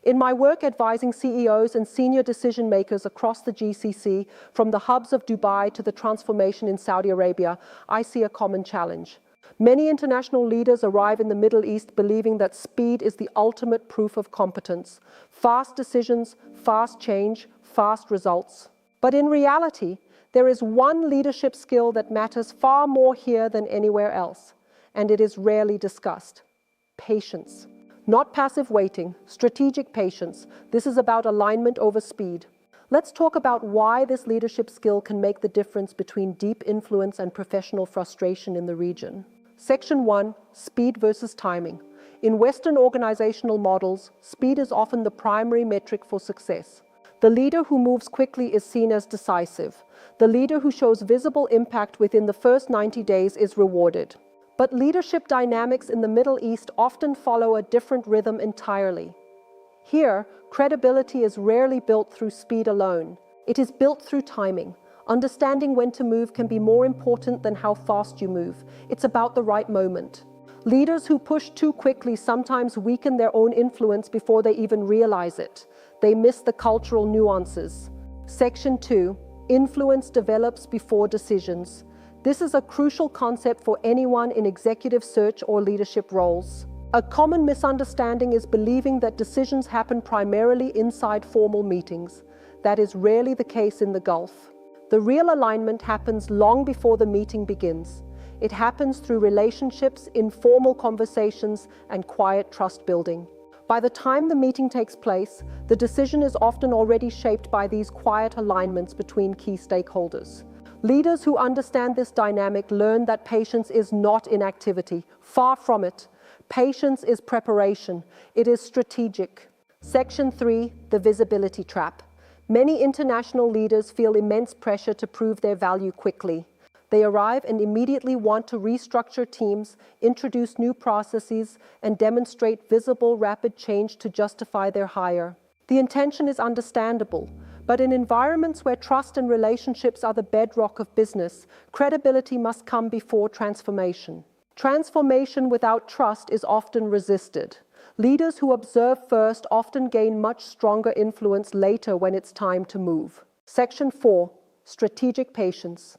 In my work advising CEOs and senior decision makers across the GCC, from the hubs of Dubai to the transformation in Saudi Arabia, I see a common challenge. Many international leaders arrive in the Middle East believing that speed is the ultimate proof of competence. Fast decisions, fast change, fast results. But in reality, there is one leadership skill that matters far more here than anywhere else, and it is rarely discussed: patience. Not passive waiting, strategic patience. This is about alignment over speed. Let's talk about why this leadership skill can make the difference between deep influence and professional frustration in the region. Section 1, speed versus timing. In Western organizational models, speed is often the primary metric for success. The leader who moves quickly is seen as decisive. The leader who shows visible impact within the first 90 days is rewarded. But leadership dynamics in the Middle East often follow a different rhythm entirely. Here, credibility is rarely built through speed alone. It is built through timing. Understanding when to move can be more important than how fast you move. It's about the right moment. Leaders who push too quickly sometimes weaken their own influence before they even realize it. They miss the cultural nuances. Section 2, influence develops before decisions. This is a crucial concept for anyone in executive search or leadership roles. A common misunderstanding is believing that decisions happen primarily inside formal meetings. That is rarely the case in the Gulf. The real alignment happens long before the meeting begins. It happens through relationships, informal conversations, and quiet trust building. By the time the meeting takes place, the decision is often already shaped by these quiet alignments between key stakeholders. Leaders who understand this dynamic learn that patience is not inactivity. Far from it. Patience is preparation. It is strategic. Section 3, the visibility trap. Many international leaders feel immense pressure to prove their value quickly. They arrive and immediately want to restructure teams, introduce new processes, and demonstrate visible, rapid change to justify their hire. The intention is understandable. But in environments where trust and relationships are the bedrock of business, credibility must come before transformation. Transformation without trust is often resisted. Leaders who observe first often gain much stronger influence later when it's time to move. Section 4, strategic patience.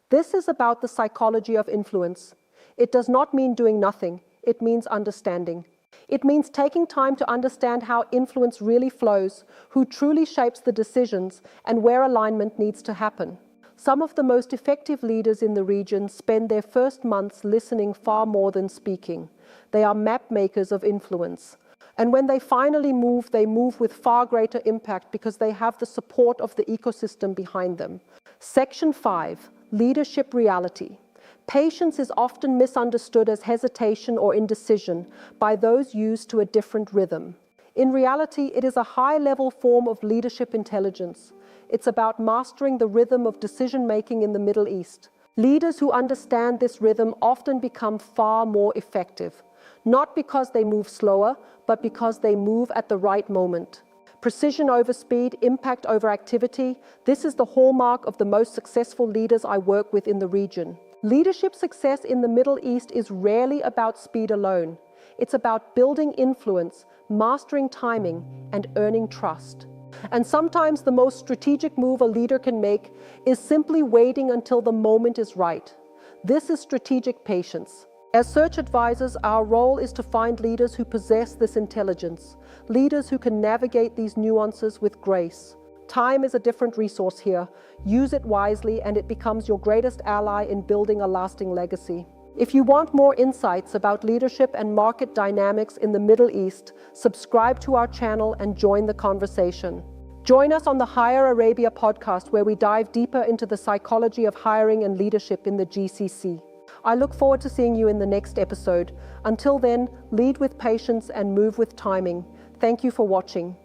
This is about the psychology of influence. It does not mean doing nothing. It means understanding. It means taking time to understand how influence really flows, who truly shapes the decisions, and where alignment needs to happen. Some of the most effective leaders in the region spend their first months listening far more than speaking. They are map makers of influence. And when they finally move, they move with far greater impact because they have the support of the ecosystem behind them. Section 5, leadership reality. Patience is often misunderstood as hesitation or indecision by those used to a different rhythm. In reality, it is a high-level form of leadership intelligence. It's about mastering the rhythm of decision-making in the Middle East. Leaders who understand this rhythm often become far more effective, not because they move slower, but because they move at the right moment. Precision over speed, impact over activity, this is the hallmark of the most successful leaders I work with in the region. Leadership success in the Middle East is rarely about speed alone. It's about building influence, mastering timing, and earning trust. And sometimes the most strategic move a leader can make is simply waiting until the moment is right. This is strategic patience. As search advisors, our role is to find leaders who possess this intelligence, leaders who can navigate these nuances with grace. Time is a different resource here. Use it wisely and it becomes your greatest ally in building a lasting legacy. If you want more insights about leadership and market dynamics in the Middle East, subscribe to our channel and join the conversation. Join us on the Hire Arabia podcast, where we dive deeper into the psychology of hiring and leadership in the GCC. I look forward to seeing you in the next episode. Until then, lead with patience and move with timing. Thank you for watching.